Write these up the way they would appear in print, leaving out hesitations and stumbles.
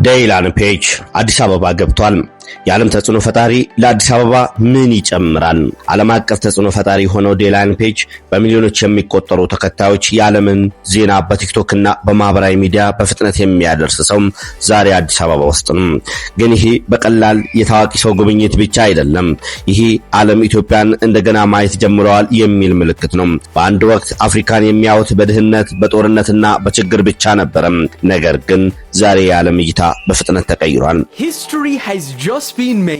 ዴይላን ፔጅ አዲስ አበባ ገብቷል። የዓለም ተጽዕኖ ፈጣሪ ለአዲስ አበባ ምን ይጨምራል? ዓለም አቀፍ ተጽዕኖ ፈጣሪ ሆኖ ዴይላን ፔጅ በሚሊዮኖች የሚቆጠሩ ተከታዮች የዓለምን ዜና በቲክቶክ እና በማህበራዊ ሚዲያ በፍጥነት የሚያደርስ ሰው ዛሬ አዲስ አበባ ውስጥ ነው። ግን ይሄ በቀላል የታዋቂ ሰው ጉብኝት ብቻ አይደለም። ይሄ ዓለም ኢትዮጵያን እንደገና ማየት ጀምረዋል የሚል ምልክት ነው። በአንድ ወቅት አፍሪካን የሚያዩት በድህነት በጦርነትና በችግር ብቻ ነበረ። ነገር ግን ዛሬ የዓለም እይታ በፍጥነት ተቀይሯል።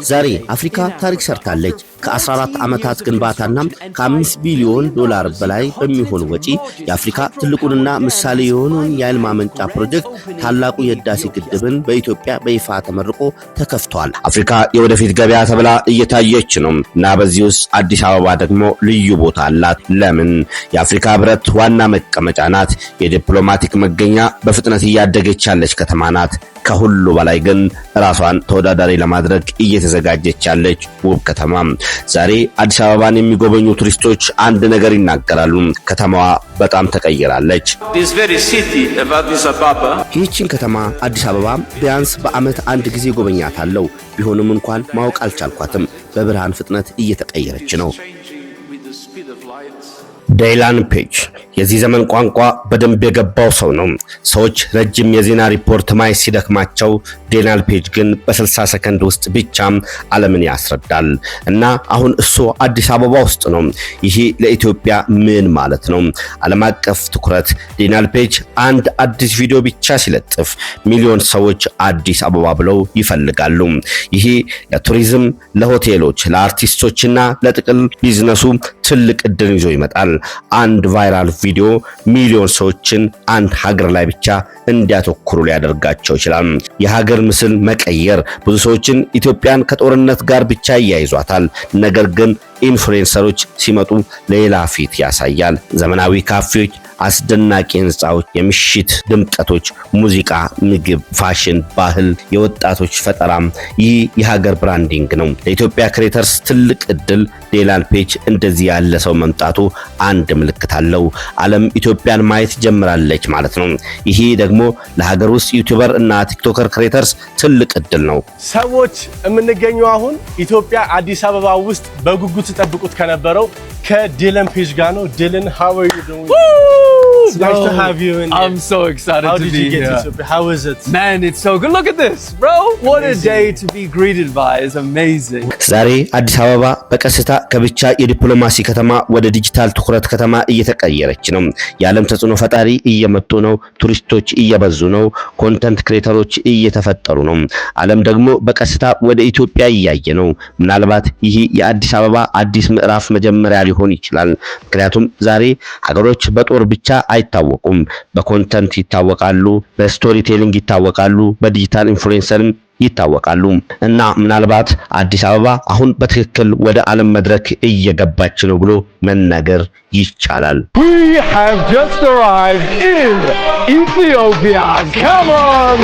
ዛሬ አፍሪካ ታሪክ ሰርታለች። ከ14 ዓመታት ግንባታና ከ5 ቢሊዮን ዶላር በላይ በሚሆን ወጪ የአፍሪካ ትልቁንና ምሳሌ የሆነውን የኃይል ማመንጫ ፕሮጀክት ታላቁ የህዳሴ ግድብን በኢትዮጵያ በይፋ ተመርቆ ተከፍቷል። አፍሪካ የወደፊት ገበያ ተብላ እየታየች ነው እና በዚህ ውስጥ አዲስ አበባ ደግሞ ልዩ ቦታ አላት። ለምን? የአፍሪካ ህብረት ዋና መቀመጫ ናት። የዲፕሎማቲክ መገኛ፣ በፍጥነት እያደገች ያለች ከተማ ናት። ከሁሉ በላይ ግን ራሷን ተወዳዳሪ ለማድረግ እየተዘጋጀች ያለች ውብ ከተማ። ዛሬ አዲስ አበባን የሚጎበኙ ቱሪስቶች አንድ ነገር ይናገራሉ። ከተማዋ በጣም ተቀይራለች። ይህችን ከተማ አዲስ አበባ ቢያንስ በዓመት አንድ ጊዜ ጎበኛታለሁ። ቢሆንም እንኳን ማወቅ አልቻልኳትም። በብርሃን ፍጥነት እየተቀየረች ነው። ዴይላን ፔጅ የዚህ ዘመን ቋንቋ በደንብ የገባው ሰው ነው። ሰዎች ረጅም የዜና ሪፖርት ማየት ሲደክማቸው ዴይላን ፔጅ ግን በ60 ሰከንድ ውስጥ ብቻ ዓለምን ያስረዳል። እና አሁን እሱ አዲስ አበባ ውስጥ ነው። ይሄ ለኢትዮጵያ ምን ማለት ነው? ዓለም አቀፍ ትኩረት። ዴይላን ፔጅ አንድ አዲስ ቪዲዮ ብቻ ሲለጥፍ ሚሊዮን ሰዎች አዲስ አበባ ብለው ይፈልጋሉ። ይሄ ለቱሪዝም፣ ለሆቴሎች፣ ለአርቲስቶችና ለጥቅል ቢዝነሱ ትልቅ እድል ይዞ ይመጣል። አንድ ቫይራል ቪዲዮ ሚሊዮን ሰዎችን አንድ ሀገር ላይ ብቻ እንዲያተኩሩ ሊያደርጋቸው ይችላል። የሀገር ምስል መቀየር። ብዙ ሰዎችን ኢትዮጵያን ከጦርነት ጋር ብቻ ያይዟታል። ነገር ግን ኢንፍሉዌንሰሮች ሲመጡ ሌላ ፊት ያሳያል። ዘመናዊ ካፌዎች፣ አስደናቂ ህንጻዎች፣ የምሽት ድምቀቶች፣ ሙዚቃ፣ ምግብ፣ ፋሽን፣ ባህል፣ የወጣቶች ፈጠራም። ይህ የሀገር ብራንዲንግ ነው። ለኢትዮጵያ ክሬተርስ ትልቅ እድል። ዴይላን ፔጅ እንደዚህ ያለ ሰው መምጣቱ አንድ ምልክት አለው። ዓለም ኢትዮጵያን ማየት ጀምራለች ማለት ነው። ይሄ ደግሞ ለሀገር ውስጥ ዩቲዩበር እና ቲክቶከር ክሬተርስ ትልቅ እድል ነው። ሰዎች የምንገኘው አሁን ኢትዮጵያ አዲስ አበባ ውስጥ በጉጉት ተጠብቁት ከነበረው ከዴይላን ፔጅ ጋር ነው። ዴይላን, how are you doing? It's nice to have you in here. I'm so excited to be here. How did you get to Ethiopia? How is it? Man, it's so good. Look at this, bro. What a day to be greeted by. It's amazing. ዛሬ አዲስ አበባ በቀስታ ከብቻ የዲፕሎማሲ ከተማ ወደ ዲጂታል ትኩረት ከተማ እየተቀየረች ነው። የዓለም ተጽዕኖ ፈጣሪ እየመጡ ነው። ቱሪስቶች እየበዙ ነው። ኮንተንት ክሬተሮች እየተፈጠሩ ነው። ዓለም ደግሞ በቀስታ ወደ ኢትዮጵያ እያየ ነው። ምናልባት ይህ የአዲስ አበባ አዲስ ምዕራፍ መጀመሪያ ሊሆን ይችላል። ምክንያቱም ዛሬ ሀገሮች በጦር ብቻ አይታወቁም። በኮንተንት ይታወቃሉ፣ በስቶሪ ቴሊንግ ይታወቃሉ፣ በዲጂታል ኢንፍሉዌንሰርም ይታወቃሉ። እና ምናልባት አዲስ አበባ አሁን በትክክል ወደ ዓለም መድረክ እየገባች ነው ብሎ መናገር ይቻላል። We have just arrived in Ethiopia. Come on!